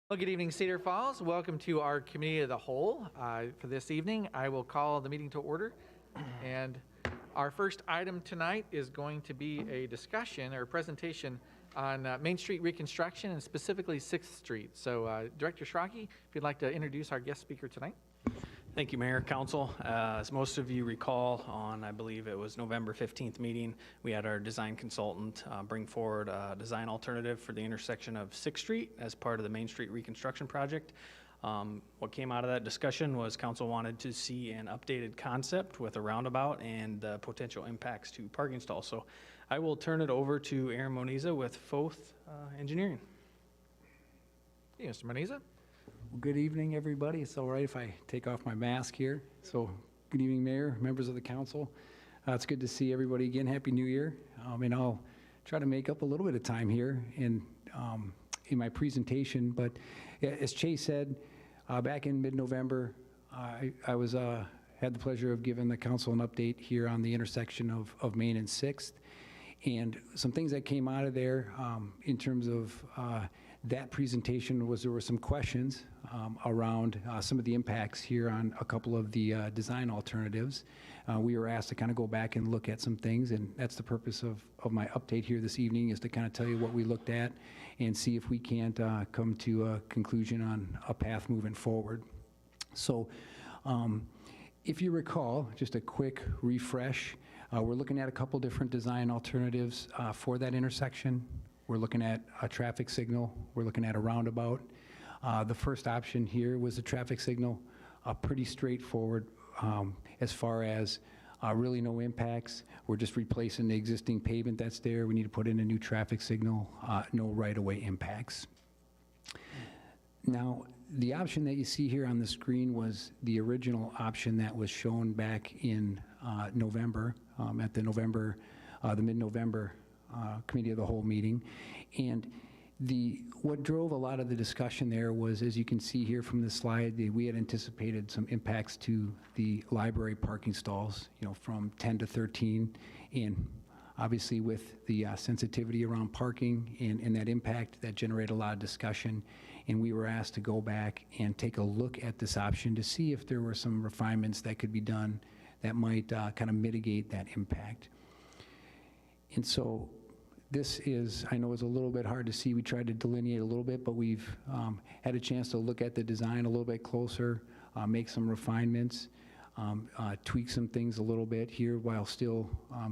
Well, good evening, Cedar Falls. Welcome to our committee of the whole. For this evening, I will call the meeting to order. And our first item tonight is going to be a discussion or a presentation on Main Street reconstruction and specifically 6th Street. So Director Schrocke, if you'd like to introduce our guest speaker tonight. Thank you, Mayor, Council. As most of you recall, on I believe it was November 15th meeting, we had our design consultant bring forward a design alternative for the intersection of 6th Street as part of the Main Street reconstruction project. What came out of that discussion was Council wanted to see an updated concept with a roundabout and potential impacts to parking stalls. So I will turn it over to Aaron Moniza with Foth Engineering. Hey, Mr. Moniza. Well, good evening, everybody. It's all right if I take off my mask here. So good evening, Mayor, members of the council. It's good to see everybody again. Happy New Year. And I'll try to make up a little bit of time here in my presentation. But as Chase said, back in mid-November, I was had the pleasure of giving the council an update here on the intersection of Main and 6th. And some things that came out of there in terms of that presentation was there were some questions around some of the impacts here on a couple of the design alternatives. We were asked to kind of go back and look at some things, and that's the purpose of my update here this evening, is to kind of tell you what we looked at and see if we can't come to a conclusion on a path moving forward. So if you recall, just a quick refresh, we're looking at a couple different design alternatives for that intersection. We're looking at a traffic signal. We're looking at a roundabout. The first option here was a traffic signal, pretty straightforward as far as really no impacts. We're just replacing the existing pavement that's there. We need to put in a new traffic signal, no right-of-way impacts. Now, the option that you see here on the screen was the original option that was shown back in November, at the mid-November Committee of the Whole meeting. And what drove a lot of the discussion there was, as you can see here from the slide, we had anticipated some impacts to the library parking stalls, from 10 to 13. And obviously with the sensitivity around parking and that impact, that generated a lot of discussion. And we were asked to go back and take a look at this option to see if there were some refinements that could be done that might kind of mitigate that impact. And so this is, I know it's a little bit hard to see. We tried to delineate a little bit, but we've had a chance to look at the design a little bit closer, make some refinements, tweak some things a little bit here while still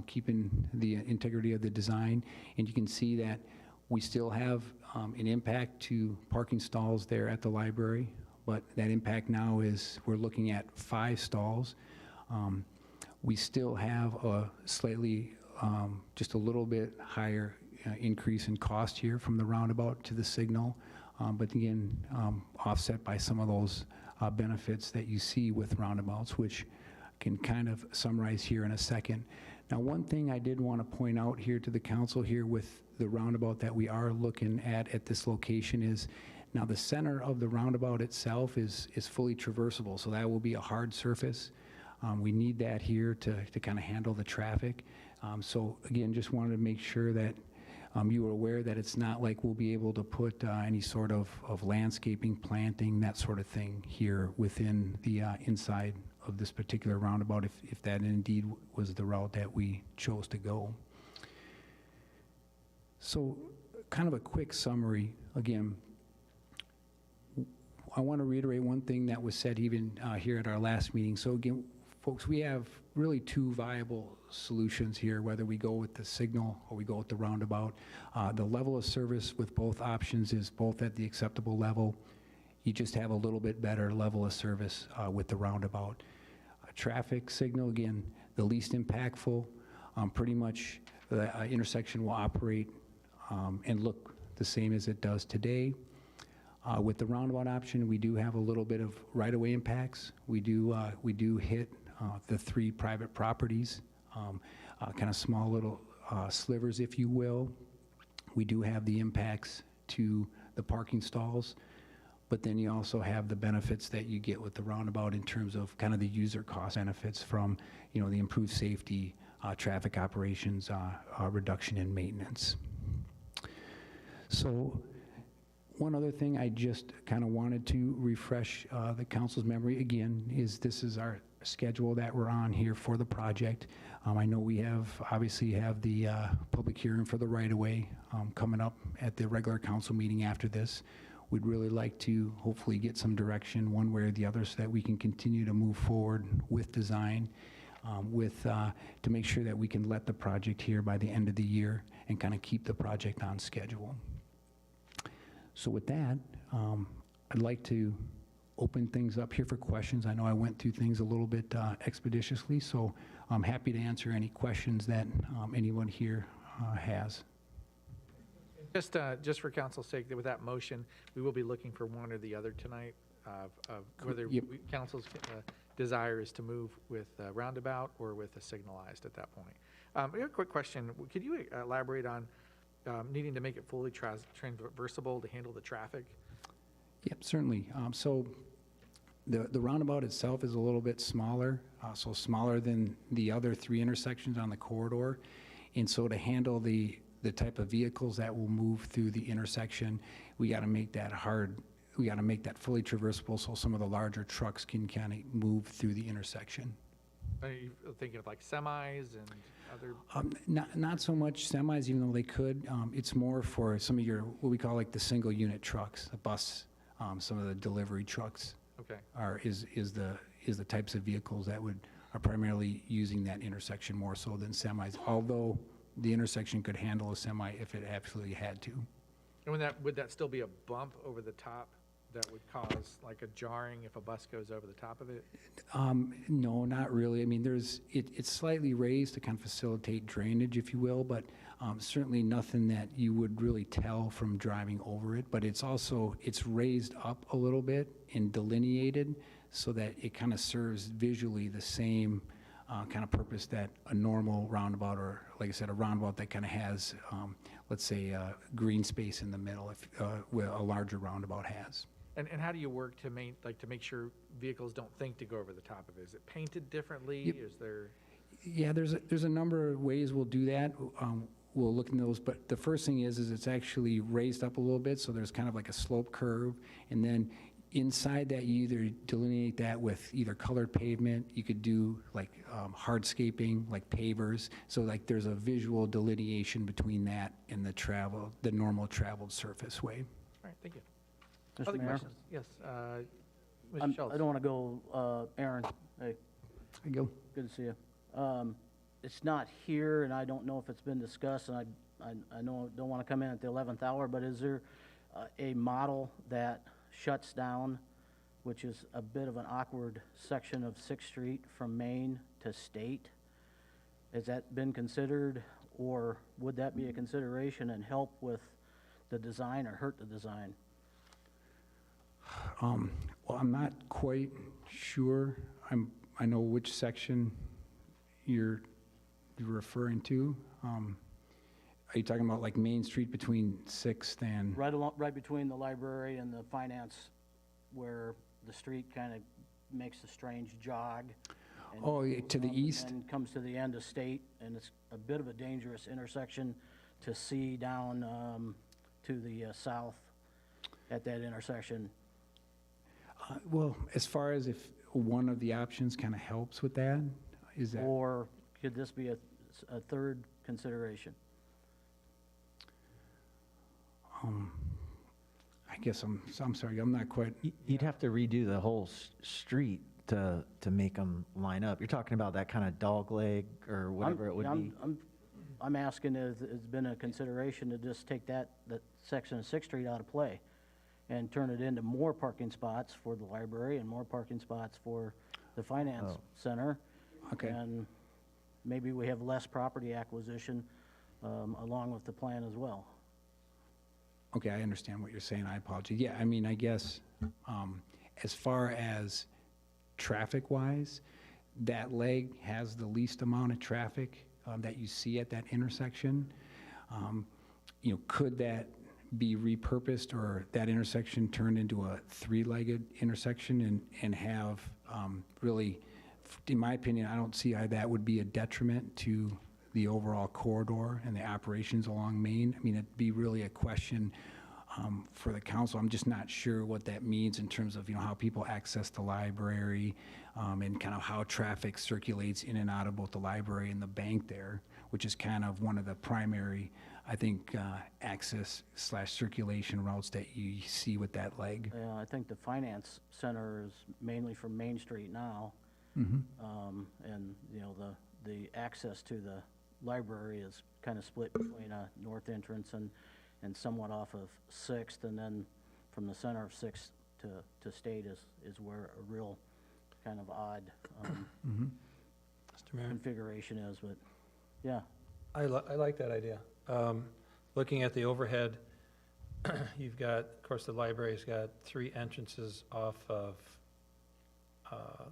keeping the integrity of the design. And you can see that we still have an impact to parking stalls there at the library, but that impact now is we're looking at 5 stalls. We still have a slightly, just a little bit higher increase in cost here from the roundabout to the signal, but again, offset by some of those benefits that you see with roundabouts, which I can kind of summarize here in a second. Now, one thing I did want to point out here to the council here with the roundabout that we are looking at this location is, now the center of the roundabout itself is fully traversable, so that will be a hard surface. We need that here to kind of handle the traffic. So again, just wanted to make sure that you are aware that it's not like we'll be able to put any sort of landscaping, planting, that sort of thing here within the inside of this particular roundabout, if that indeed was the route that we chose to go. So kind of a quick summary. Again, I want to reiterate one thing that was said even here at our last meeting. So again, folks, we have really 2 viable solutions here, whether we go with the signal or we go with the roundabout. The level of service with both options is both at the acceptable level. You just have a little bit better level of service with the roundabout. A traffic signal, again, the least impactful. Pretty much the intersection will operate and look the same as it does today. With the roundabout option, we do have a little bit of right-of-way impacts. We do hit the 3 private properties, kind of small little slivers, if you will. We do have the impacts to the parking stalls, but then you also have the benefits that you get with the roundabout in terms of kind of the user cost benefits from, the improved safety, traffic operations, reduction in maintenance. So One other thing I just kind of wanted to refresh the council's memory again is this is our schedule that we're on here for the project. I know we obviously have the public hearing for the right-of-way coming up at the regular council meeting after this. We'd really like to hopefully get some direction one way or the other so that we can continue to move forward with design, to make sure that we can let the project here by the end of the year and kind of keep the project on schedule. So with that, I'd like to open things up here for questions. I know I went through things a little bit expeditiously, so I'm happy to answer any questions that anyone here has. Just for council's sake, with that motion, we will be looking for one or the other tonight of whether Yep. council's desire is to move with roundabout or with a signalized at that point. I have a quick question. Could you elaborate on needing to make it fully transversable to handle the traffic? Yep, certainly. So the roundabout itself is a little bit smaller, so smaller than the other 3 intersections on the corridor. And so to handle the type of vehicles that will move through the intersection, we got to make that we got to make that fully traversable so some of the larger trucks can kind of move through the intersection. Are you thinking of like semis and other? Not so much semis, even though they could. It's more for some of your, what we call like the single unit trucks, the bus, some of the delivery trucks. Okay. Is the types of vehicles that are primarily using that intersection more so than semis, although the intersection could handle a semi if it absolutely had to. And would that still be a bump over the top that would cause like a jarring if a bus goes over the top of it? No, not really. I mean, it's slightly raised to kind of facilitate drainage, if you will, but certainly nothing that you would really tell from driving over it. But it's raised up a little bit and delineated so that it kind of serves visually the same kind of purpose that a normal roundabout, or like I said, a roundabout that kind of has, let's say, green space in the middle, where a larger roundabout has. And how do you work to make sure vehicles don't think to go over the top of it? Is it painted differently? Yep. Is there? Yeah, there's a number of ways we'll do that. We'll look in those, but the first thing is it's actually raised up a little bit, so there's kind of like a slope curve, and then inside that you either delineate that with either colored pavement, you could do like hardscaping, like pavers, so like there's a visual delineation between that and the normal traveled surface way. All right, thank you. Mr. Other Mayor, questions? Yes, Mr. Schultz. I don't want to go, Aaron, hey, There you go. good to see you. It's not here, and I don't know if it's been discussed, and I know I don't want to come in at the 11th hour, but is there a model that shuts down, which is a bit of an awkward section of 6th Street from Main to State? Has that been considered, or would that be a consideration and help with the design or hurt the design? Well, I'm not quite sure. I know which section you're referring to. Are you talking about like Main Street between 6th and? Right between the library and the finance, where the street kind of makes a strange jog. and Oh, yeah, to the east? And comes to the end of State, and it's a bit of a dangerous intersection to see down to the south at that intersection. Well, as far as if one of the options kind of helps with that, is that? Or could this be a third consideration? I guess I'm sorry, I'm not quite. You'd have to redo the whole street to make them line up. You're talking about that kind of dog leg or whatever it would be. I'm asking, has it been a consideration to just take that section of 6th Street out of play and turn it into more parking spots for the library and more parking spots for the finance center? Okay. And maybe we have less property acquisition along with the plan as well. Okay, I understand what you're saying. I apologize. Yeah, I mean, I guess as far as traffic-wise, that leg has the least amount of traffic that you see at that intersection. Could that be repurposed or that intersection turned into a 3-legged intersection and have really, in my opinion, I don't see how that would be a detriment to the overall corridor and the operations along Main. I mean, it'd be really a question for the council. I'm just not sure what that means in terms of, how people access the library, and kind of how traffic circulates in and out of both the library and the bank there, which is kind of one of the primary, I think, access/circulation routes that you see with that leg. Yeah, I think the finance center is mainly from Main Street now. And, the access to the library is kind of split between a north entrance and somewhat off of Sixth, and then from the center of Sixth to State is where a real kind of odd Mr. Mayor, configuration is, but, yeah. I like that idea. Looking at the overhead, you've got, of course, the library's got 3 entrances off of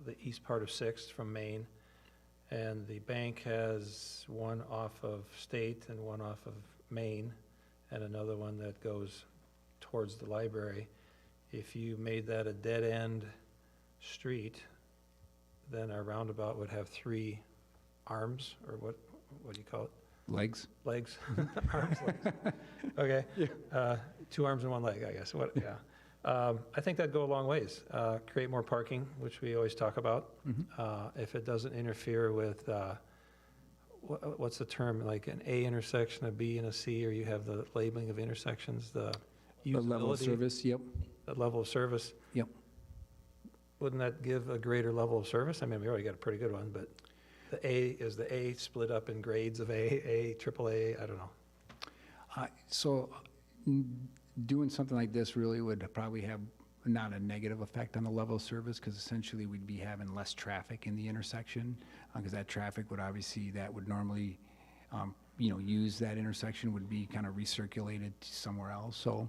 the east part of Sixth from Main, and the bank has one off of State and one off of Main, and another one that goes towards the library. If you made that a dead-end street, then our roundabout would have 3 arms, or what do you call it? Legs? Legs? Arms, legs. Okay. 2 arms and 1 leg, I guess. Yeah. I think that'd go a long ways. Create more parking, which we always talk about. If it doesn't interfere with, what's the term, like an A intersection, a B, and a C, or you have the labeling of intersections, the The level of usability, service, yep. the level of service. Yep. Wouldn't that give a greater level of service? I mean, we already got a pretty good one, but is the A split up in grades of A, triple A? I don't know. So doing something like this really would probably have not a negative effect on the level of service, because essentially we'd be having less traffic in the intersection, because that traffic would obviously, that would normally, use that intersection would be kind of recirculated to somewhere else. So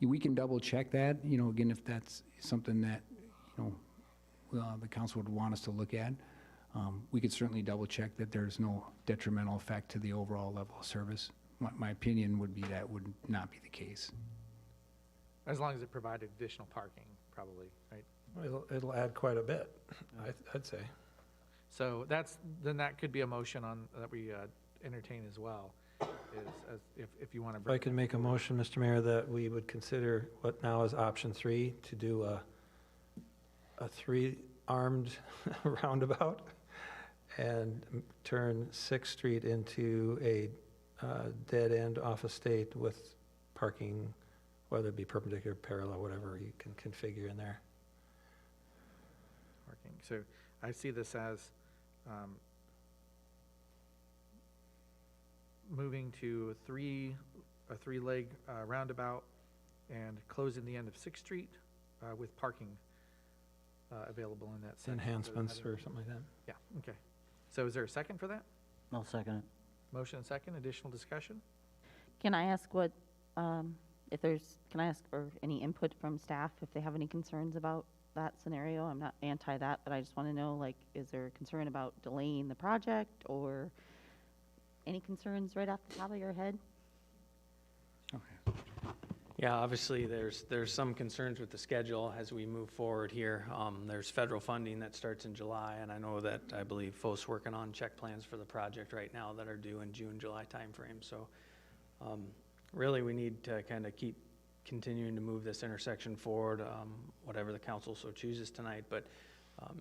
we can double check that, again, if that's something that, the council would want us to look at. We could certainly double check that there's no detrimental effect to the overall level of service. My opinion would be that would not be the case. As long as it provided additional parking, probably, right? It'll add quite a bit, I'd say. So then that could be a motion that we entertain as well, if you want to If bring. I could make a motion, Mr. Mayor, that we would consider what now is option 3, to do a 3-armed roundabout and turn 6th Street into a dead end off of State with parking, whether it be perpendicular, parallel, whatever you can configure in there. Parking. So I see this as moving to a three-leg roundabout and closing the end of 6th Street with parking available in that section. Enhancements or something like that. Yeah, okay. So is there a second for that? I'll second it. Motion and second, additional discussion? Can I ask can I ask for any input from staff if they have any concerns about that scenario? I'm not anti that, but I just want to know, is there a concern about delaying the project, or any concerns right off the top of your head? Okay. Yeah, obviously, there's some concerns with the schedule as we move forward here. There's federal funding that starts in July, and I believe FOS's working on check plans for the project right now that are due in June, July timeframe. So really, we need to kind of keep continuing to move this intersection forward, whatever the council so chooses tonight. But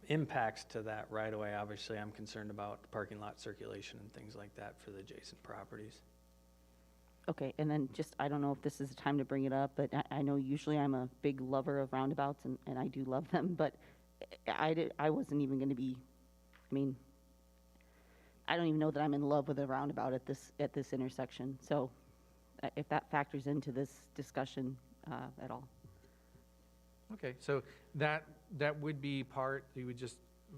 impacts to that right away, obviously, I'm concerned about parking lot circulation and things like that for the adjacent properties. Okay, and then I don't know if this is the time to bring it up, but I know usually I'm a big lover of roundabouts, and I do love them, but I wasn't even going to be, I don't even know that I'm in love with a roundabout at this intersection. So if that factors into this discussion at all. Okay, so that would be part, you would just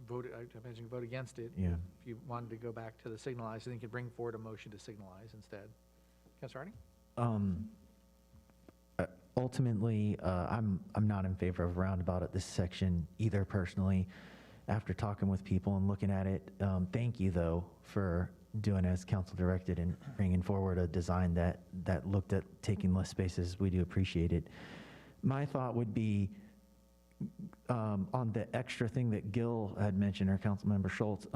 vote, I imagine, vote against it. Yeah. If you wanted to go back to the signalize, then you could bring forward a motion to signalize instead. Councilor Hardy? Ultimately, I'm not in favor of roundabout at this section either personally. After talking with people and looking at it, thank you though for doing as council directed and bringing forward a design that looked at taking less spaces. We do appreciate it. My thought would be on the extra thing that Gil had mentioned, or Councilmember Schultz.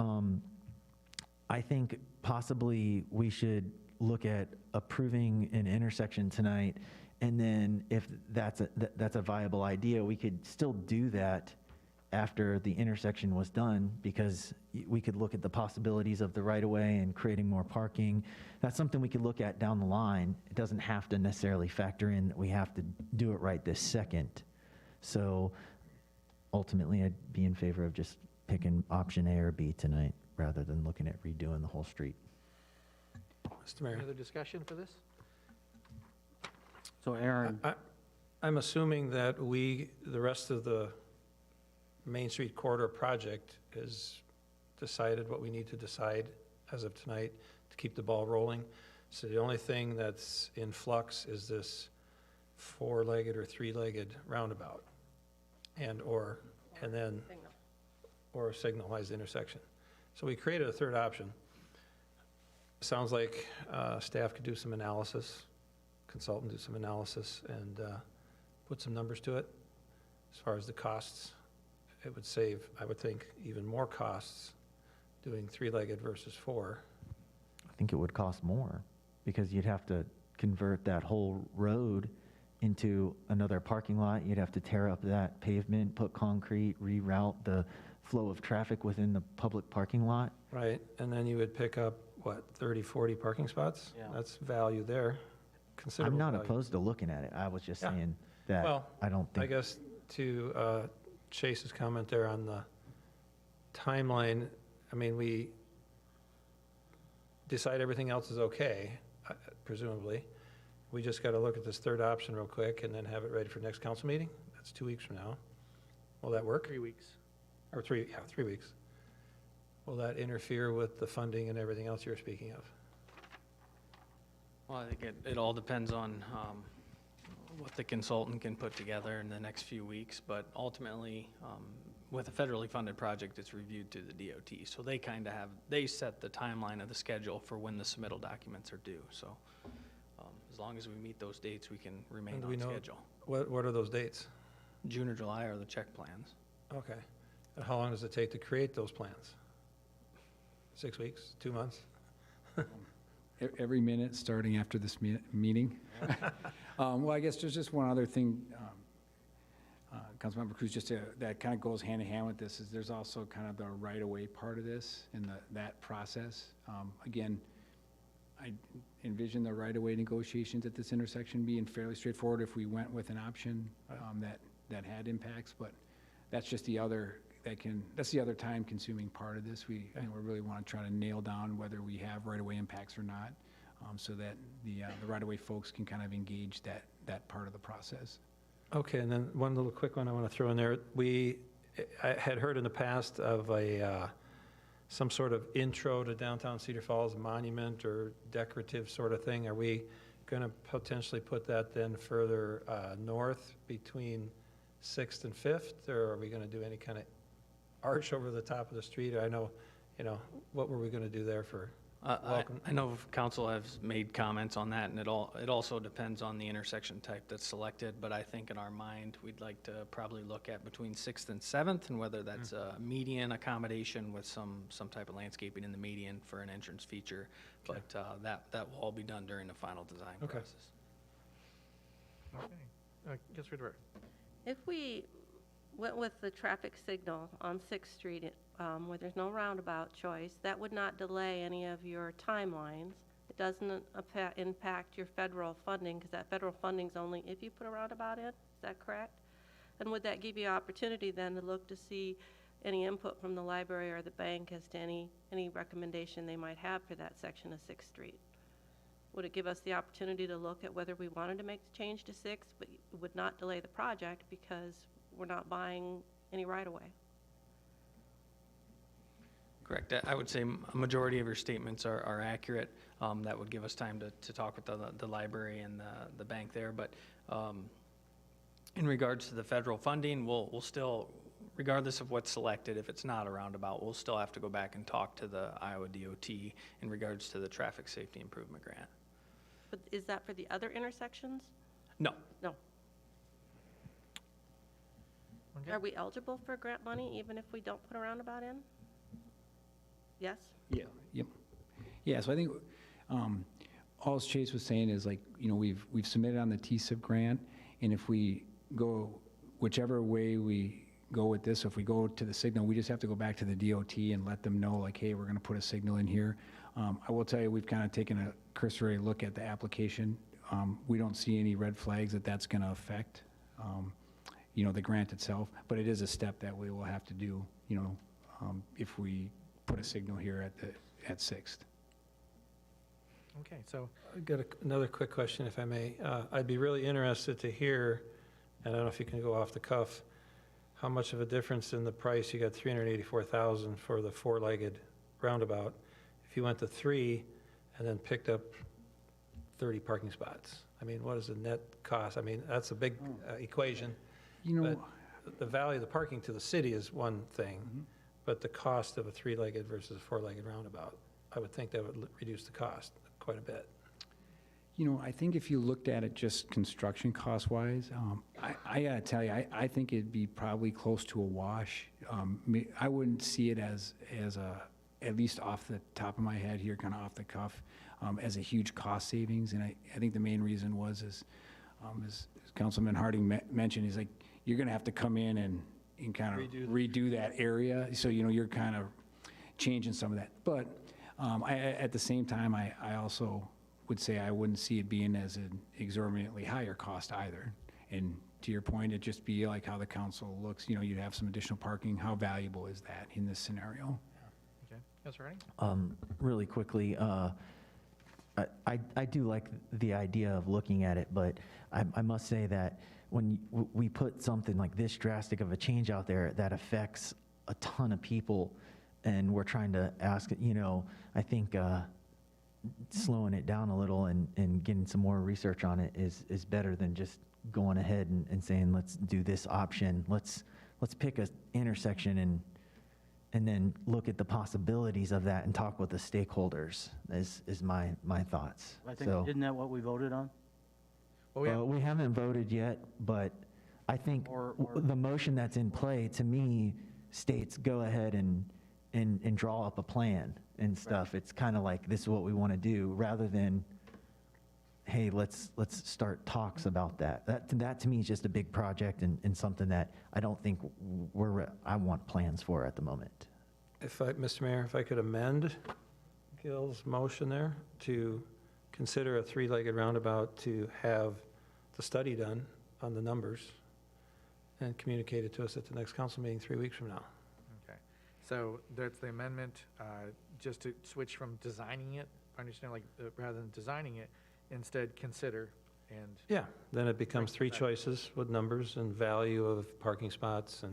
I think possibly we should look at approving an intersection tonight And then if that's a viable idea, we could still do that after the intersection was done, because we could look at the possibilities of the right-of-way and creating more parking. That's something we could look at down the line. It doesn't have to necessarily factor in that we have to do it right this second. So ultimately, I'd be in favor of just picking option A or B tonight, rather than looking at redoing the whole street. Mr. Mayor. Any other discussion for this? So Aaron, I'm assuming that the rest of the Main Street corridor project is decided what we need to decide as of tonight to keep the ball rolling. So the only thing that's in flux is this four-legged or three-legged roundabout or a signalized intersection. So we created a third option. Sounds like staff could do some analysis, consultant do some analysis, and put some numbers to it. As far as the costs, it would save, I would think, even more costs doing three-legged versus four. I think it would cost more, because you'd have to convert that whole road into another parking lot. You'd have to tear up that pavement, put concrete, reroute the flow of traffic within the public parking lot. Right, and then you would pick up, what, 30, 40 parking spots? Yeah. That's value there, I'm considerable not value. opposed to looking at it. I was just Yeah. saying that Well, I don't I think, guess to Chase's comment there on the timeline, I mean, we decide everything else is okay, presumably. We just got to look at this third option real quick and then have it ready for next council meeting. That's 2 weeks from now. Will that work? 3 weeks. Or 3 weeks. Will that interfere with the funding and everything else you're speaking of? Well, I think it all depends on what the consultant can put together in the next few weeks, but ultimately, with a federally funded project, it's reviewed to the DOT. So they they set the timeline of the schedule for when the submittal documents are due. So as long as we meet those dates, we can remain And do on we know schedule. What are those dates? June or July are the check plans. Okay. And how long does it take to create those plans? 6 weeks, 2 months? Every minute, starting after this meeting. Well, I guess there's just one other thing, Councilmember Cruz, that kind of goes hand in hand with this, is there's also kind of the right-of-way part of this and that process. Again, I envision the right-of-way negotiations at this intersection being fairly straightforward if we went with an option that had impacts, but that's just the other time-consuming part of this. We really want to try to nail down whether we have right-of-way impacts or not, so that the right-of-way folks can kind of engage that part of the process. Okay, and then one little quick one I want to throw in there. I had heard in the past of some sort of intro to downtown Cedar Falls monument or decorative sort of thing. Are we going to potentially put that then further north between 6th and 5th, or are we going to do any kind of arch over the top of the street? I know, what were we going to do there for welcome? I know council has made comments on that, and it also depends on the intersection type that's selected, but I think in our mind, we'd like to probably look at between 6th and 7th, and whether that's a median accommodation with some type of landscaping in the median for an entrance feature, Okay. but that will all be done during the final design Okay. process. Okay. Yes, Ridver. If we went with the traffic signal on 6th Street, where there's no roundabout choice, that would not delay any of your timelines. It doesn't impact your federal funding, because that federal funding's only if you put a roundabout in. Is that correct? And would that give you opportunity then to look to see any input from the library or the bank as to any recommendation they might have for that section of 6th Street? Would it give us the opportunity to look at whether we wanted to make the change to 6th, but it would not delay the project because we're not buying any right-of-way? Correct. I would say a majority of your statements are accurate. That would give us time to talk with the library and the bank there. But in regards to the federal funding, we'll still, regardless of what's selected, if it's not a roundabout, we'll still have to go back and talk to the Iowa DOT in regards to the traffic safety improvement grant. But is that for the other intersections? No. No. Okay. Are we eligible for grant money even if we don't put a roundabout in? Yes? Yeah, yep. Yeah, so I think all Chase was saying is like, we've submitted on the TSIP grant, and if we go, whichever way we go with this, if we go to the signal, we just have to go back to the DOT and let them know, like, hey, we're gonna put a signal in here. I will tell you, we've kind of taken a cursory look at the application. We don't see any red flags that that's gonna affect, the grant itself, but it is a step that we will have to do, if we put a signal here at Sixth. Okay, so, I've got another quick question, if I may. I'd be really interested to hear, and I don't know if you can go off the cuff, how much of a difference in the price? You got $384,000 for the four-legged roundabout. If you went to 3 and then picked up 30 parking spots, I mean, what is the net cost? I mean, that's a big equation. But the value of the parking to the city is one thing, but the cost of a 3-legged versus a 4-legged roundabout, I would think that would reduce the cost quite a bit. I think if you looked at it just construction cost-wise, I gotta tell you, I think it'd be probably close to a wash. I wouldn't see it as at least off the top of my head here, kind of off the cuff, as a huge cost savings. And I think the main reason was, as Councilman Harding mentioned, is like, you're gonna have to come in and kind of redo that area. So, you're kind of changing some of that. But at the same time, I also would say I wouldn't see it being as an exorbitantly higher cost either. And to your point, it'd just be like how the council looks, you'd have some additional parking. How valuable is that in this scenario? okay, Councilor Harding? Really quickly, I do like the idea of looking at it, but I must say that when we put something like this drastic of a change out there that affects a ton of people, and we're trying to ask, I think slowing it down a little and getting some more research on it is better than just going ahead and saying, let's do this option. Let's pick an intersection and then look at the possibilities of that and talk with the stakeholders is my thoughts. I think, isn't that what we voted on? Well, We haven't voted yet, but I think the motion that's in play, to me, states go ahead and draw up a plan and stuff. It's kind of like, this is what we want to do, rather than, hey, let's start talks about that. That to me is just a big project and something that I don't think I want plans for at the moment. Mr. Mayor, if I could amend Gil's motion there to consider a 3-legged roundabout, to have the study done on the numbers and communicate it to us at the next council meeting 3 weeks from now. Okay, so that's the amendment, just to switch from designing it, I understand, rather than designing it, instead consider and. Yeah, then it becomes 3 choices with numbers and value of parking spots,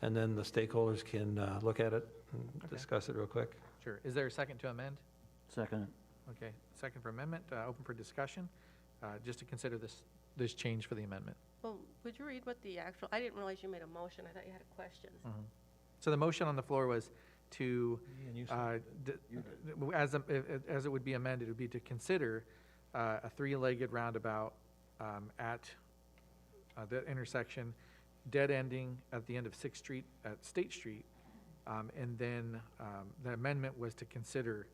and then the stakeholders can look at it and discuss it real quick. Sure. Is there a second to amend? Second. Okay, second for amendment, open for discussion, just to consider this change for the amendment. Well, would you read what the actual, I didn't realize you made a motion. I thought you had questions. So the motion on the floor was to, as it would be amended, it would be to consider a 3-legged roundabout at the intersection, dead ending at the end of 6th Street at State Street. And then the amendment was to consider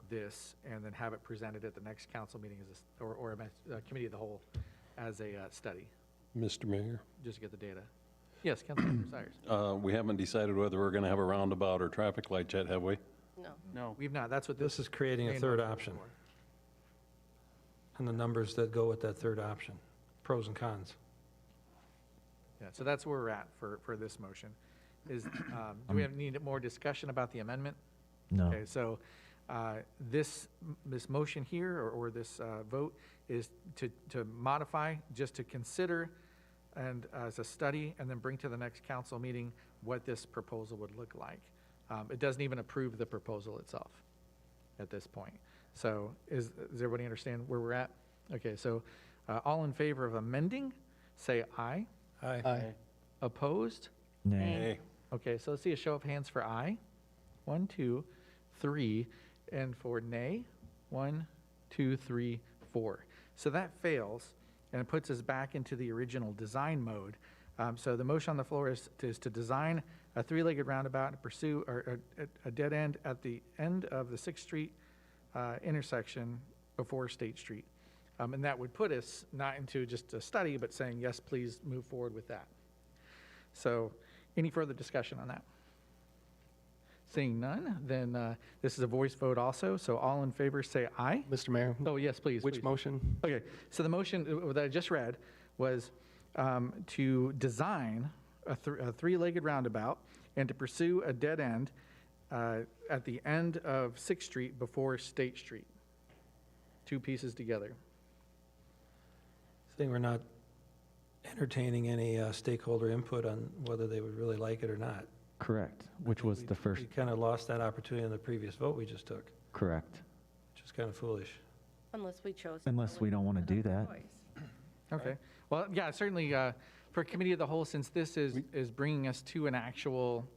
this and then have it presented at the next council meeting or a committee of the whole as a study, Mr. Mayor, just to get the data. Yes, Councilor Sires. we haven't decided whether we're going to have a roundabout or traffic light yet, have we? No. No. We've not, that's what This is creating a main third motion is option, for. and the numbers that go with that third option, pros and cons. Yeah, so that's where we're at for this motion. Do we need more discussion about the amendment? No. Okay, so this motion here, or this vote, is to modify, just to consider and as a study, and then bring to the next council meeting what this proposal would look like. It doesn't even approve the proposal itself at this point. So does everybody understand where we're at? Okay, so all in favor of amending, say aye. Aye. Opposed? Nay. Okay, so let's see a show of hands for aye. 1, 2, 3. And for nay, 1, 2, 3, 4. So that fails, and it puts us back into the original design mode. So the motion on the floor is to design a 3-legged roundabout and pursue a dead end at the end of the 6th Street intersection before State Street. And that would put us not into just a study, but saying, yes, please move forward with that. So any further discussion on that? Seeing none, then this is a voice vote also. So all in favor say aye. Mr. Mayor, Oh, yes, please. which please. motion? Okay, so the motion that I just read was to design a three-legged roundabout and to pursue a dead end at the end of 6th Street before State Street. Two pieces together. Saying we're not entertaining any stakeholder input on whether they would really like it or not. Correct, which was the first, We kind of lost that opportunity in the previous vote we just took, correct. which is kind of foolish. Unless we chose. to Unless go we don't want to do another that. choice. Okay. Well, yeah, certainly for Committee of the Whole, since this is bringing us to an actual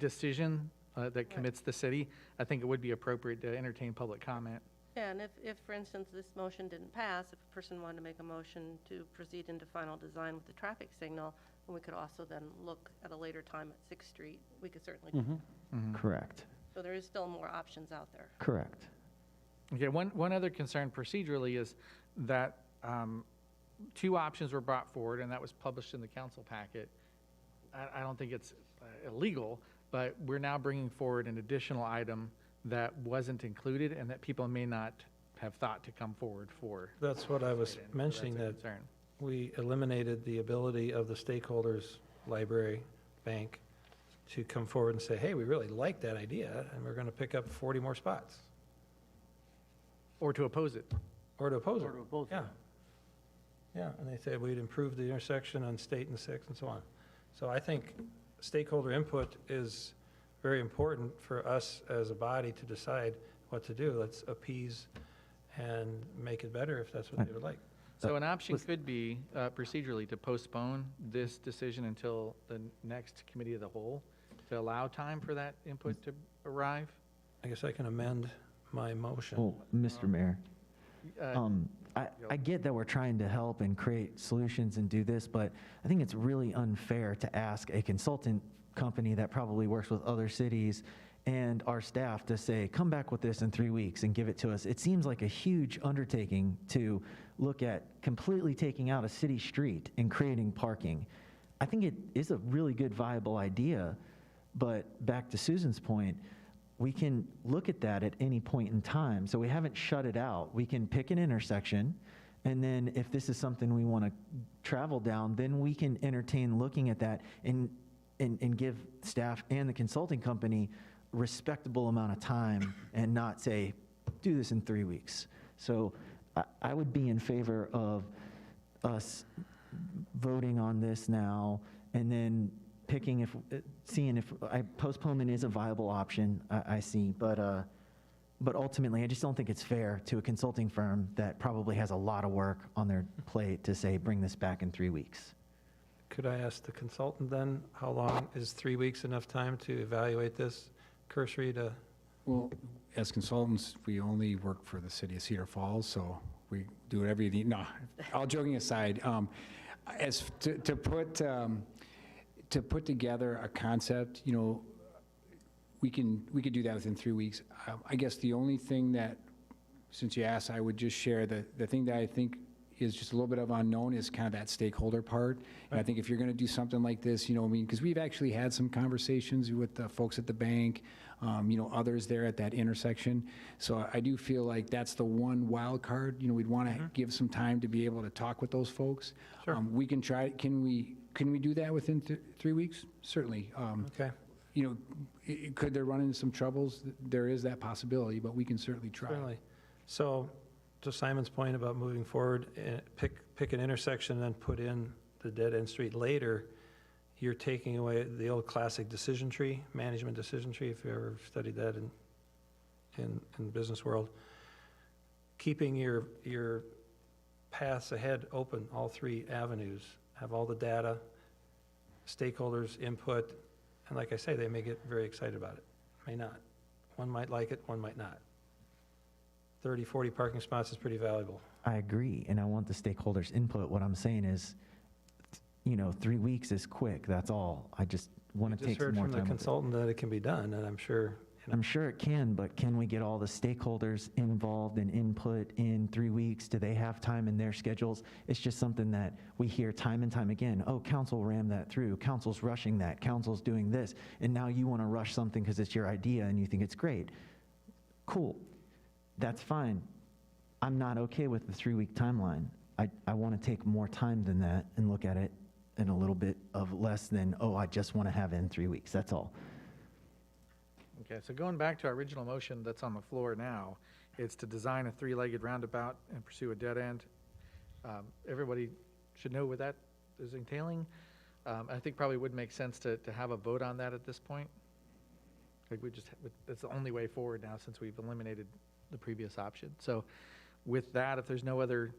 decision that commits the city, I think it would be appropriate to entertain public comment. Yeah, and if, for instance, this motion didn't pass, if a person wanted to make a motion to proceed into final design with the traffic signal, and we could also then look at a later time at 6th Street, we could certainly do that. Correct, So there is still more options out there. correct. Okay, one other concern procedurally is that two options were brought forward, and that was published in the council packet. I don't think it's illegal, but we're now bringing forward an additional item that wasn't included and that people may not have thought to come forward for. That's what I was So mentioning, that's a that concern. we eliminated the ability of the stakeholders, library, bank, to come forward and say, hey, we really like that idea, and we're going to pick up 40 more spots, Or to oppose it. or to oppose it. Or to oppose it. Yeah. Yeah, and they said we'd improve the intersection on State and 6 and so on. So I think stakeholder input is very important for us as a body to decide what to do. Let's appease and make it better if that's what they would like. So an option could be procedurally to postpone this decision until the next Committee of the Whole to allow time for that input to arrive. I guess I can amend my motion. Well, Mr. Mayor, Uh, I get that we're trying to help and create solutions and do this, but I think it's really unfair to ask a consultant company that probably works with other cities and our staff to say, come back with this in 3 weeks and give it to us. It seems like a huge undertaking to look at completely taking out a city street and creating parking. I think it is a really good viable idea, but back to Susan's point, we can look at that at any point in time. So we haven't shut it out. We can pick an intersection, and then if this is something we want to travel down, then we can entertain looking at that and give staff and the consulting company respectable amount of time and not say, do this in 3 weeks. So I would be in favor of us voting on this now and then picking seeing if postponement is a viable option, I see, but ultimately, I just don't think it's fair to a consulting firm that probably has a lot of work on their plate to say, bring this back in 3 weeks. Could I ask the consultant then, how long is 3 weeks enough time to evaluate this cursory to? Well, as consultants, we only work for the city of Cedar Falls, so we do whatever you need. No, all joking aside, as to put together a concept, you know, we could do that within 3 weeks. I guess the only thing that, since you asked, I would just share the thing that I think is just a little bit of unknown is kind of that stakeholder part. And I think if you're going to do something like this, you know, I mean, because we've actually had some conversations with the folks at the bank, you know, others there at that intersection. So I do feel like that's the one wild card. You know, we'd want to give some time to be able to talk with those folks. Sure. We can try. Can we do that within 3 weeks? Certainly. Okay, You know, could there run into some troubles? There is that possibility, but we can certainly try. certainly. So to Simon's point about moving forward, pick an intersection and then put in the dead-end street later, you're taking away the old classic decision tree, management decision tree, if you ever studied that in the business world. Keeping your paths ahead open, all three avenues, have all the data, stakeholders' input, and like I say, they may get very excited about it, may not. One might like it, one might not. 30, 40 parking spots is pretty valuable. I agree, and I want the stakeholders' input. What I'm saying is, you know, 3 weeks is quick, that's all. I just want to Just take some heard more from the time with it. consultant that it can be done, and I'm sure, I'm sure it can, but can we get all the stakeholders involved and input in 3 weeks? Do they have time in their schedules? It's just something that we hear time and time again. Oh, council rammed that through. Council's rushing that. Council's doing this. And now you want to rush something because it's your idea and you think it's great. Cool. That's fine. I'm not okay with the 3-week timeline. I want to take more time than that and look at it in a little bit of less than, oh, I just want to have it in 3 weeks. That's all. Okay, so going back to our original motion that's on the floor now, it's to design a 3-legged roundabout and pursue a dead end. Everybody should know what that is entailing. I think probably would make sense to have a vote on that at this point. Like that's the only way forward now since we've eliminated the previous option. So with that, if there's no other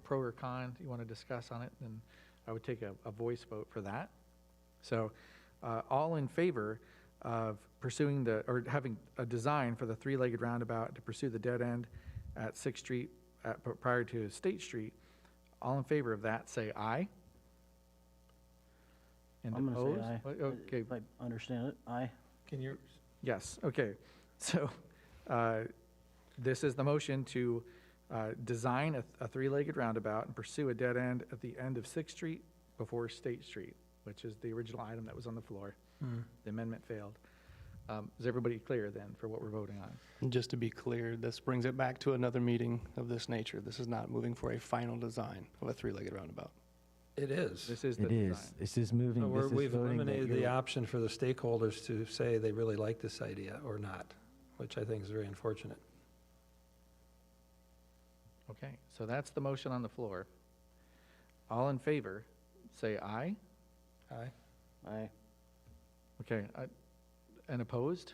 pro or con you want to discuss on it, then I would take a voice vote for that. So all in favor of pursuing or having a design for the 3-legged roundabout to pursue the dead end at 6th Street prior to State Street, all in favor of that, say aye. And I'm going to opposed? say aye. Okay, If I understand it, aye. Can you, yes, okay. So this is the motion to design a 3-legged roundabout and pursue a dead end at the end of 6th Street before State Street, which is the original item that was on the floor. The amendment failed. Is everybody clear then for what we're voting on? Just to be clear, this brings it back to another meeting of this nature. This is not moving for a final design of a 3-legged roundabout. it is. This is the It design. is. This is moving. So This is we've voting that eliminated the you're- option for the stakeholders to say they really like this idea or not, which I think is very unfortunate. Okay, so that's the motion on the floor. All in favor, say aye. Aye. Aye. Okay, and opposed?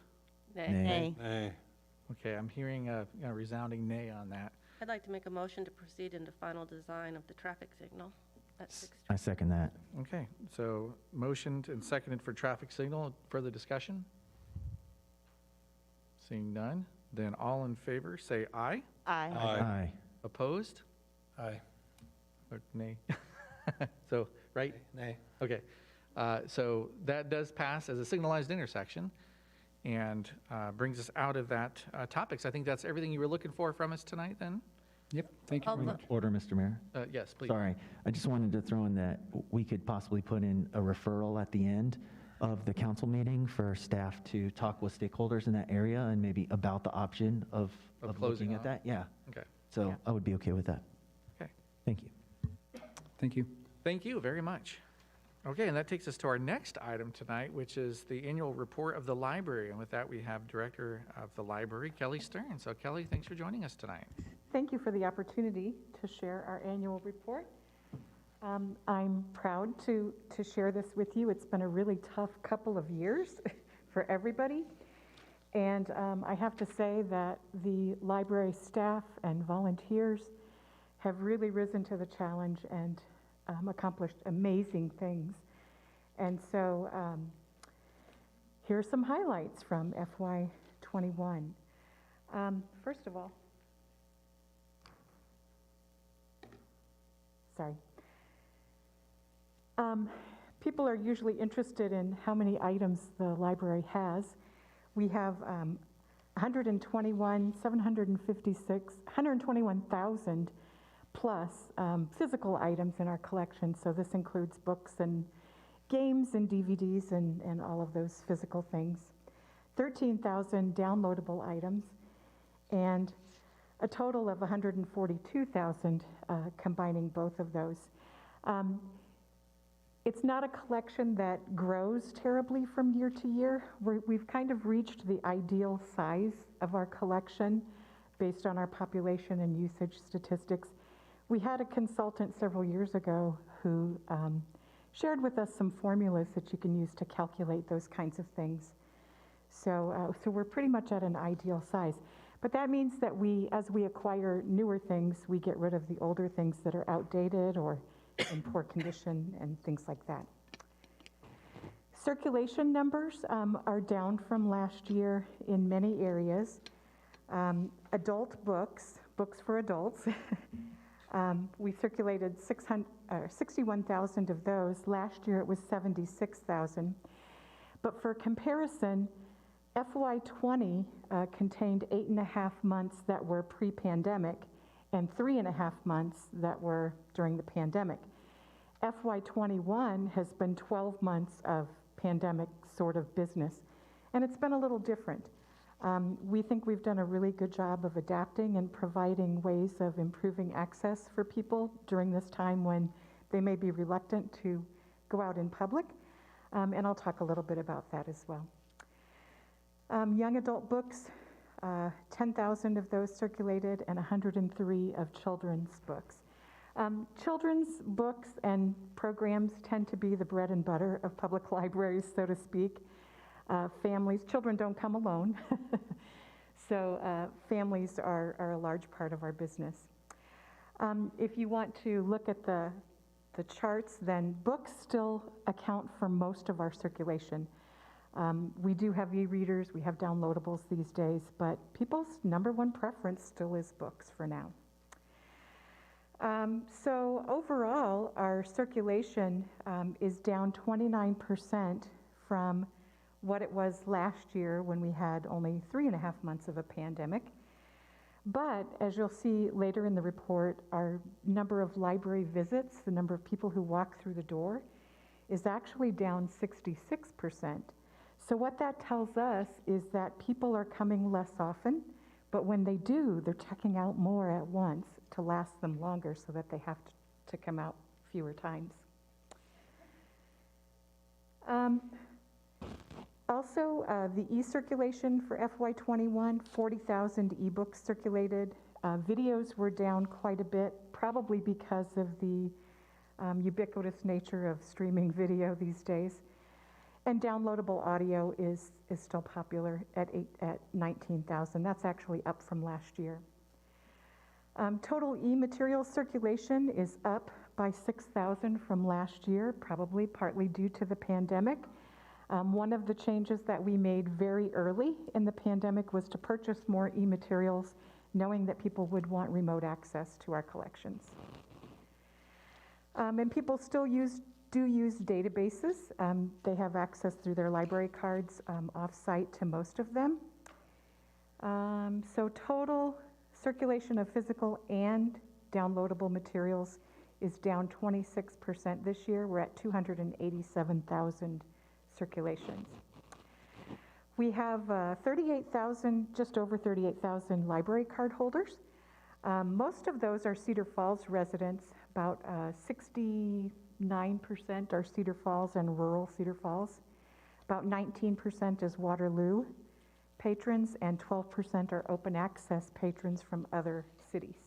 Nay. Nay. Okay, I'm hearing a resounding nay on that. I'd like to make a motion to proceed into final design of the traffic signal at 6th Street. I second that. Okay, so motioned and seconded for traffic signal. Further discussion? Seeing none, then all in favor, say aye. Aye. Aye. Opposed? Aye. Or nay? So, right? Nay. Okay, so that does pass as a signalized intersection and brings us out of that topics. I think that's everything you were looking for from us tonight then? Yep, thank you very much. Order, Mr. Mayor. Yes, please. Sorry, I just wanted to throw in that we could possibly put in a referral at the end of the council meeting for staff to talk with stakeholders in that area and maybe about the option of closing looking at off. that. Yeah, Okay, so Yeah. I would be okay with that. okay. Thank you. Thank you. Thank you very much. Okay, and that takes us to our next item tonight, which is the annual report of the library. And with that, we have Director of the Library, Kelly Stern. So Kelly, thanks for joining us tonight. Thank you for the opportunity to share our annual report. I'm proud to share this with you. It's been a really tough couple of years for everybody. And I have to say that the library staff and volunteers have really risen to the challenge and accomplished amazing things. And so here's some highlights from FY21. First of all, sorry. People are usually interested in how many items the library has. We have 121,000 plus physical items in our collection. So this includes books and games and DVDs and all of those physical things. 13,000 downloadable items and a total of 142,000 combining both of those. It's not a collection that grows terribly from year to year. We've kind of reached the ideal size of our collection based on our population and usage statistics. We had a consultant several years ago who shared with us some formulas that you can use to calculate those kinds of things. So we're pretty much at an ideal size. But that means that as we acquire newer things, we get rid of the older things that are outdated or in poor condition and things like that. Circulation numbers are down from last year in many areas. Adult books for adults, we circulated 61,000 of those. Last year it was 76,000. But for comparison, FY20 contained 8.5 months that were pre-pandemic and 3.5 months that were during the pandemic. FY21 has been 12 months of pandemic sort of business, and it's been a little different. We think we've done a really good job of adapting and providing ways of improving access for people during this time when they may be reluctant to go out in public, and I'll talk a little bit about that as well. Young adult books, 10,000 of those circulated and 103 of children's books. Children's books and programs tend to be the bread and butter of public libraries, so to speak. Children don't come alone, so families are a large part of our business. If you want to look at the charts, then books still account for most of our circulation. We do have e-readers, we have downloadables these days, but people's number one preference still is books for now. So overall, our circulation is down 29% from what it was last year when we had only 3.5 months of a pandemic. But as you'll see later in the report, our number of library visits, the number of people who walk through the door, is actually down 66%. So what that tells us is that people are coming less often, but when they do, they're checking out more at once to last them longer so that they have to come out fewer times. Also, the e-circulation for FY21, 40,000 ebooks circulated. Videos were down quite a bit, probably because of the ubiquitous nature of streaming video these days. And downloadable audio is still popular at 19,000. That's actually up from last year. Total e-material circulation is up by 6,000 from last year, probably partly due to the pandemic. One of the changes that we made very early in the pandemic was to purchase more e-materials, knowing that people would want remote access to our collections. And people still do use databases. They have access through their library cards off-site to most of them. So total circulation of physical and downloadable materials is down 26% this year. We're at 287,000 circulations. We have 38,000, just over 38,000 library card holders. Most of those are Cedar Falls residents. About 69% are Cedar Falls and rural Cedar Falls. About 19% is Waterloo patrons, and 12% are open access patrons from other cities.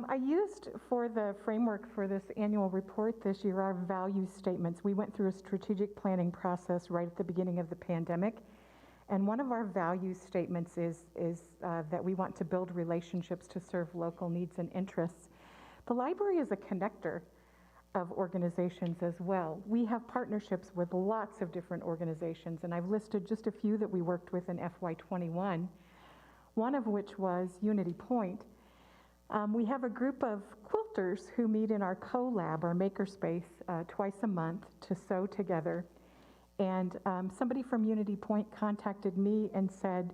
I used for the framework for this annual report this year our value statements. We went through a strategic planning process right at the beginning of the pandemic, and one of our value statements is that we want to build relationships to serve local needs and interests. The library is a connector of organizations as well. We have partnerships with lots of different organizations, and I've listed just a few that we worked with in FY21, one of which was Unity Point. We have a group of quilters who meet in our co-lab, our makerspace, twice a month to sew together. And somebody from Unity Point contacted me and said,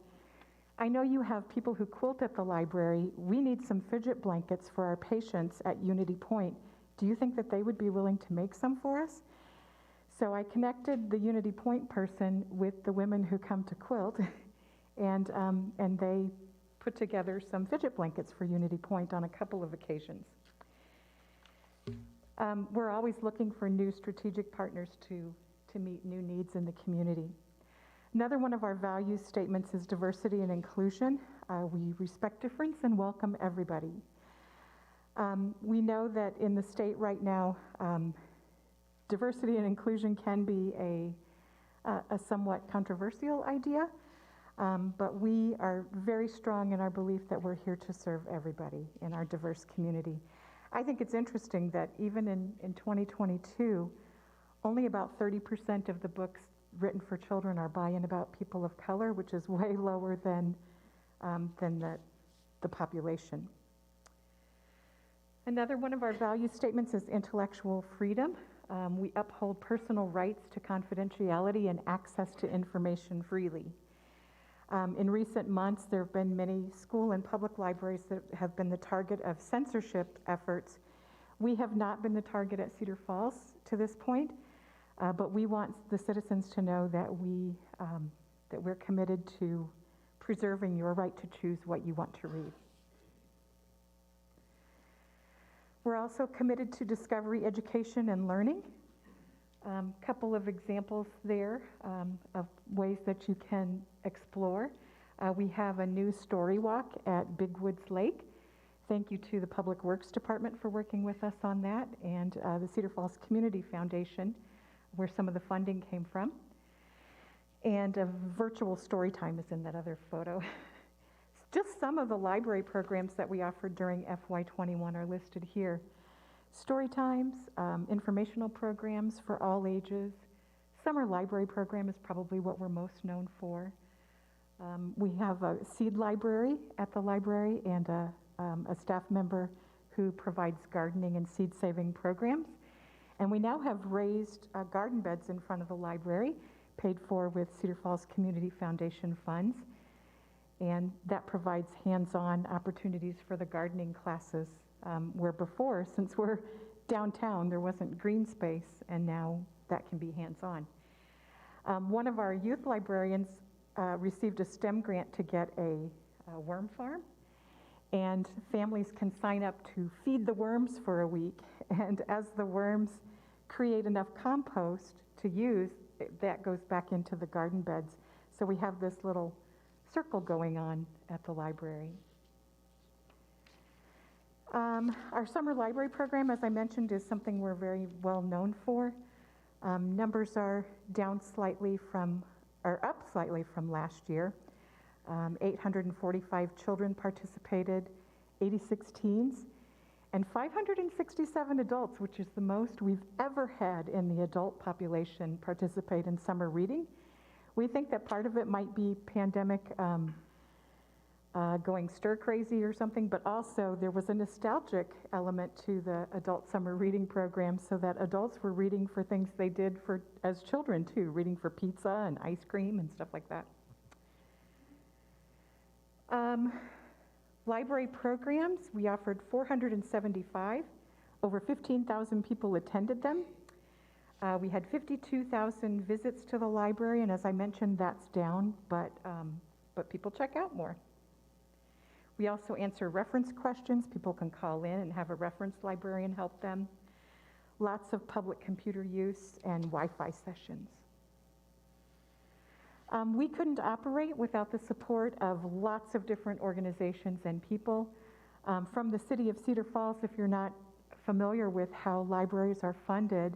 I know you have people who quilt at the library. We need some fidget blankets for our patients at Unity Point. Do you think that they would be willing to make some for us? So I connected the Unity Point person with the women who come to quilt, and they put together some fidget blankets for Unity Point on a couple of occasions. We're always looking for new strategic partners to meet new needs in the community. Another one of our value statements is diversity and inclusion. We respect difference and welcome everybody. We know that in the state right now, diversity and inclusion can be a somewhat controversial idea, but we are very strong in our belief that we're here to serve everybody in our diverse community. I think it's interesting that even in 2022, only about 30% of the books written for children are by and about people of color, which is way lower than the population. Another one of our value statements is intellectual freedom. we uphold personal rights to confidentiality and access to information freely. In recent months, there have been many school and public libraries that have been the target of censorship efforts. We have not been the target at Cedar Falls to this point, but we want the citizens to know that we're committed to preserving your right to choose what you want to read. We're also committed to discovery, education, and learning. Couple of examples there of ways that you can explore. We have a new story walk at Big Woods Lake. Thank you to the Public Works Department for working with us on that, and the Cedar Falls Community Foundation, where some of the funding came from. And a virtual story time is in that other photo. Just some of the library programs that we offered during FY21 are listed here. Story times, informational programs for all ages. Summer library program is probably what we're most known for. We have a seed library at the library and a staff member who provides gardening and seed saving programs. And we now have raised garden beds in front of the library, paid for with Cedar Falls Community Foundation funds. And that provides hands-on opportunities for the gardening classes, where before, since we're downtown, there wasn't green space, and now that can be hands-on. One of our youth librarians received a STEM grant to get a worm farm, and families can sign up to feed the worms for a week, and as the worms create enough compost to use, that goes back into the garden beds. So we have this little circle going on at the library. Our summer library program, as I mentioned, is something we're very well known for. Numbers are down slightly or up slightly from last year. 845 children participated, 86 teens, and 567 adults, which is the most we've ever had in the adult population participate in summer reading. We think that part of it might be pandemic going stir crazy or something, but also there was a nostalgic element to the adult summer reading program, so that adults were reading for things they did as children too, reading for pizza and ice cream and stuff like that. Library programs, we offered 475. Over 15,000 people attended them. We had 52,000 visits to the library, and as I mentioned, that's down, but people check out more. We also answer reference questions. People can call in and have a reference librarian help them. Lots of public computer use and Wi-Fi sessions. We couldn't operate without the support of lots of different organizations and people. From the city of Cedar Falls, if you're not familiar with how libraries are funded,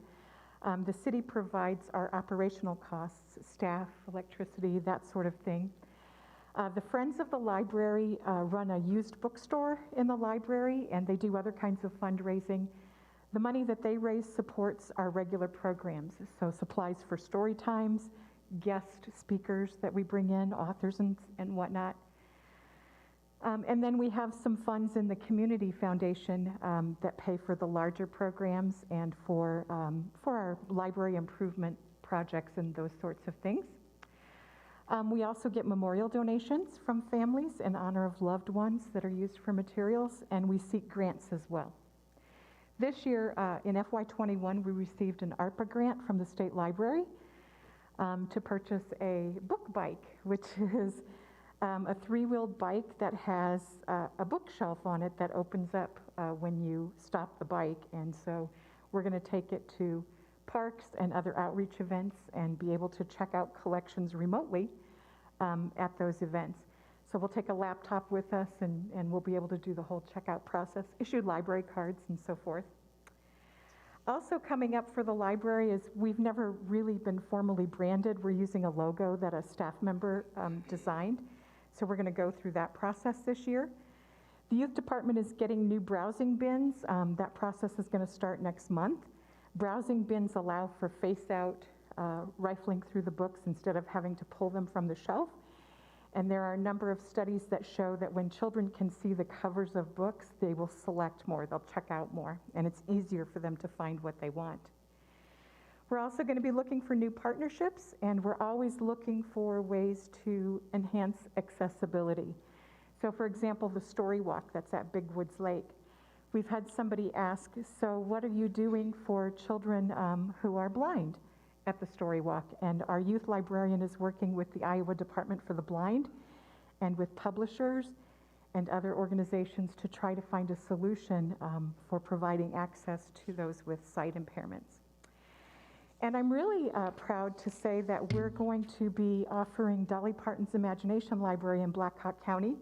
the city provides our operational costs, staff, electricity, that sort of thing. The Friends of the Library run a used bookstore in the library, and they do other kinds of fundraising. The money that they raise supports our regular programs, so supplies for story times, guest speakers that we bring in, authors and whatnot. And then we have some funds in the Community Foundation that pay for the larger programs and for our library improvement projects and those sorts of things. We also get memorial donations from families in honor of loved ones that are used for materials, and we seek grants as well. This year, in FY21, we received an ARPA grant from the State Library to purchase a book bike, which is a three-wheeled bike that has a bookshelf on it that opens up when you stop the bike. And so we're going to take it to parks and other outreach events and be able to check out collections remotely at those events. So we'll take a laptop with us and we'll be able to do the whole checkout process, issue library cards and so forth. Also coming up for the library is we've never really been formally branded. We're using a logo that a staff member designed. So we're going to go through that process this year. The youth department is getting new browsing bins. That process is going to start next month. Browsing bins allow for face-out rifling through the books instead of having to pull them from the shelf. And there are a number of studies that show that when children can see the covers of books, they will select more, they'll check out more, and it's easier for them to find what they want. We're also going to be looking for new partnerships, and we're always looking for ways to enhance accessibility. So for example, the Story Walk that's at Big Woods Lake. We've had somebody ask, so what are you doing for children who are blind at the Story Walk? And our youth librarian is working with the Iowa Department for the Blind and with publishers and other organizations to try to find a solution for providing access to those with sight impairments. And I'm really proud to say that we're going to be offering Dolly Parton's Imagination Library in Black Hawk County.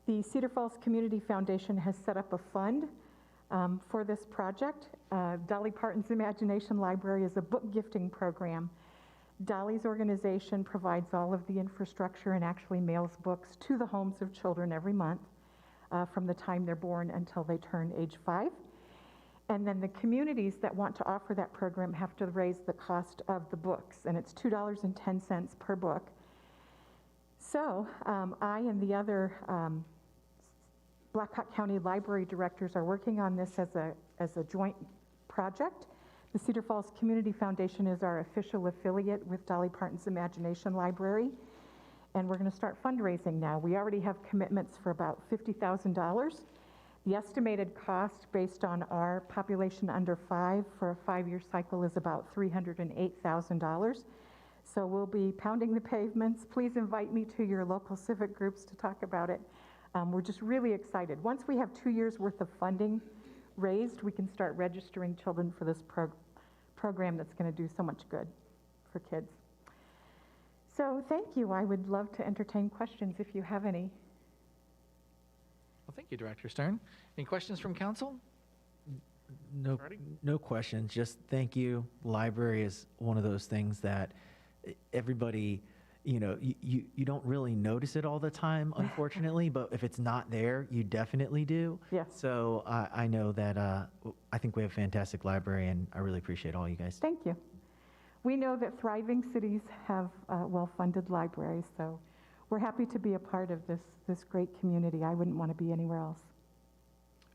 The Cedar Falls Community Foundation has set up a fund for this project. Dolly Parton's Imagination Library is a book gifting program. Dolly's organization provides all of the infrastructure and actually mails books to the homes of children every month from the time they're born until they turn age 5. And then the communities that want to offer that program have to raise the cost of the books, and it's $2.10 per book. So I and the other Black Hawk County library directors are working on this as a joint project. The Cedar Falls Community Foundation is our official affiliate with Dolly Parton's Imagination Library, and we're going to start fundraising now. We already have commitments for about $50,000. The estimated cost based on our population under 5 for a 5-year cycle is about $308,000. So we'll be pounding the pavements. Please invite me to your local civic groups to talk about it. We're just really excited. Once we have 2 years worth of funding raised, we can start registering children for this program that's going to do so much good for kids. So thank you. I would love to entertain questions if you have any. Well, thank you, Director Stern. Any questions from council? No, no questions. Just thank you. Library is one of those things that everybody, you don't really notice it all the time, unfortunately, but if it's not there, you definitely do. Yes. So I know that I think we have a fantastic library, and I really appreciate all you guys. Thank you. We know that thriving cities have well-funded libraries, so we're happy to be a part of this great community. I wouldn't want to be anywhere else.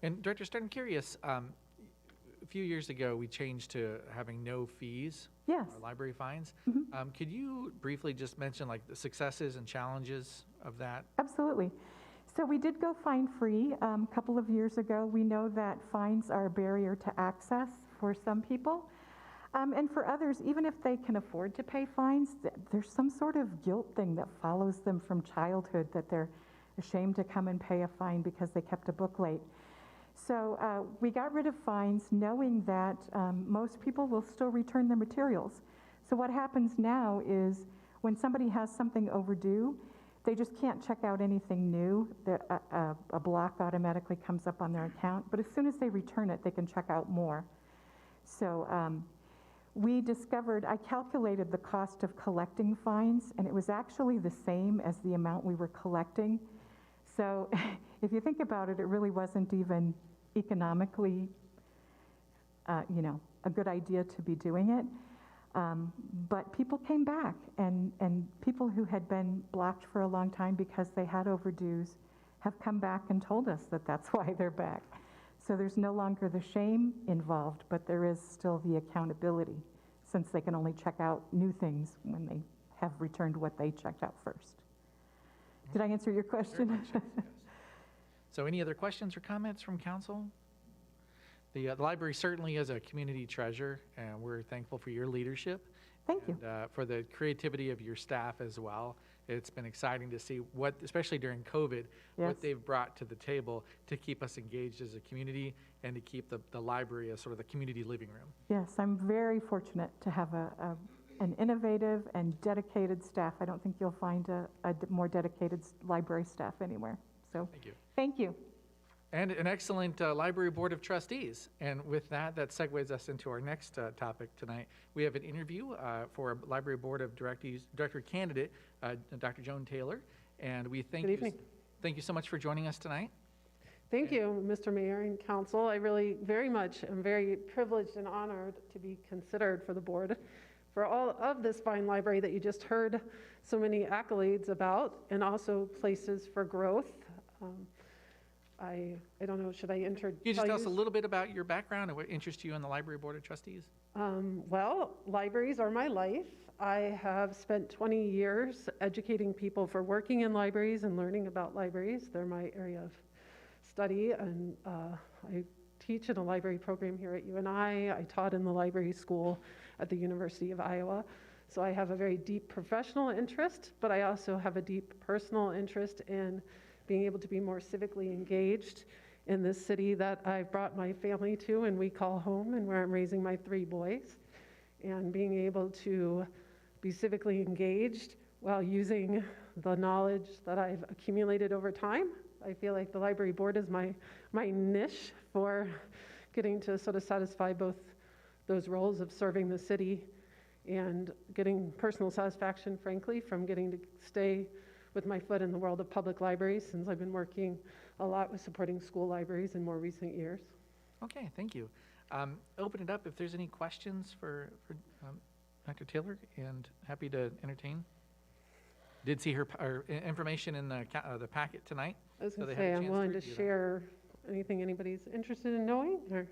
And Director Stern, I'm curious, a few years ago, we changed to having no fees. Yes. Library fines. Mm-hmm. Could you briefly just mention like the successes and challenges of that? Absolutely. So we did go fine-free a couple of years ago. We know that fines are a barrier to access for some people. And for others, even if they can afford to pay fines, there's some sort of guilt thing that follows them from childhood, that they're ashamed to come and pay a fine because they kept a book late. So we got rid of fines knowing that most people will still return their materials. So what happens now is when somebody has something overdue, they just can't check out anything new. A block automatically comes up on their account. But as soon as they return it, they can check out more. So we discovered, I calculated the cost of collecting fines, and it was actually the same as the amount we were collecting. So if you think about it, it really wasn't even economically, a good idea to be doing it. But people came back, and people who had been blocked for a long time because they had overdues have come back and told us that that's why they're back. So there's no longer the shame involved, but there is still the accountability, since they can only check out new things when they have returned what they checked out first. Did I answer your question? So any other questions or comments from council? The library certainly is a community treasure, and we're thankful for your leadership. Thank you. And for the creativity of your staff as well. It's been exciting to see what, especially during COVID, Yes. what they've brought to the table to keep us engaged as a community and to keep the library as sort of the community living room. Yes, I'm very fortunate to have an innovative and dedicated staff. I don't think you'll find a more dedicated library staff anywhere. So Thank you. thank you. And an excellent library board of trustees. And with that, that segues us into our next topic tonight. We have an interview for a library board of director candidate, Dr. Joan Taylor. And we thank Good you. evening. Thank you so much for joining us tonight. Thank you, Mr. Mayor and Council. I really very much am very privileged and honored to be considered for the board for all of this fine library that you just heard so many accolades about, and also places for growth. I don't know, should I Can you just tell us a little bit about your background and what interests you in the Library Board of Trustees? Well, libraries are my life. I have spent 20 years educating people for working in libraries and learning about libraries. They're my area of study, and I teach in a library program here at UNI. I taught in the library school at the University of Iowa. So I have a very deep professional interest, but I also have a deep personal interest in being able to be more civically engaged in this city that I've brought my family to and we call home, and where I'm raising my 3 boys. And being able to be civically engaged while using the knowledge that I've accumulated over time. I feel like the library board is my niche for getting to sort of satisfy both those roles of serving the city and getting personal satisfaction, frankly, from getting to stay with my foot in the world of public libraries, since I've been working a lot with supporting school libraries in more recent years. Okay, thank you. Open it up if there's any questions for Dr. Taylor, and happy to entertain. Did see her information in the packet tonight. I was so going they to had a say, I'm chance willing to review that. share anything anybody's interested in knowing, or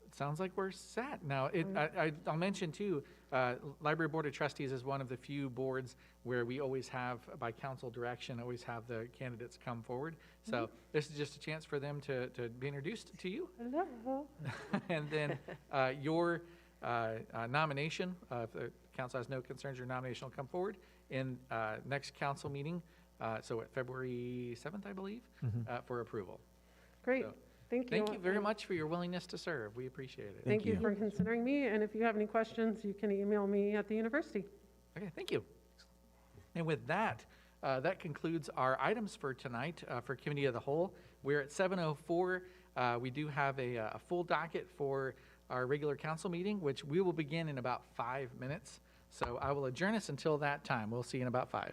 It sounds like we're set. Now, I'll mention too, Library Board of Trustees is one of the few boards where we always have, by council direction, always have the candidates come forward. So this is just a chance for them to be introduced to you. hello. And then your nomination, if the council has no concerns, your nomination will come forward in next council meeting, so at February 7th, I believe, for approval. Great, So, thank you. Thank you very And much for your willingness to serve. We appreciate it. Thank you for considering me, and if you have any questions, you can email me at the university. Okay, thank you. And with that, that concludes our items for tonight for Committee of the Whole. We're at 7:04. We do have a full docket for our regular council meeting, which we will begin in about 5 minutes. So I will adjourn us until that time. We'll see you in about 5.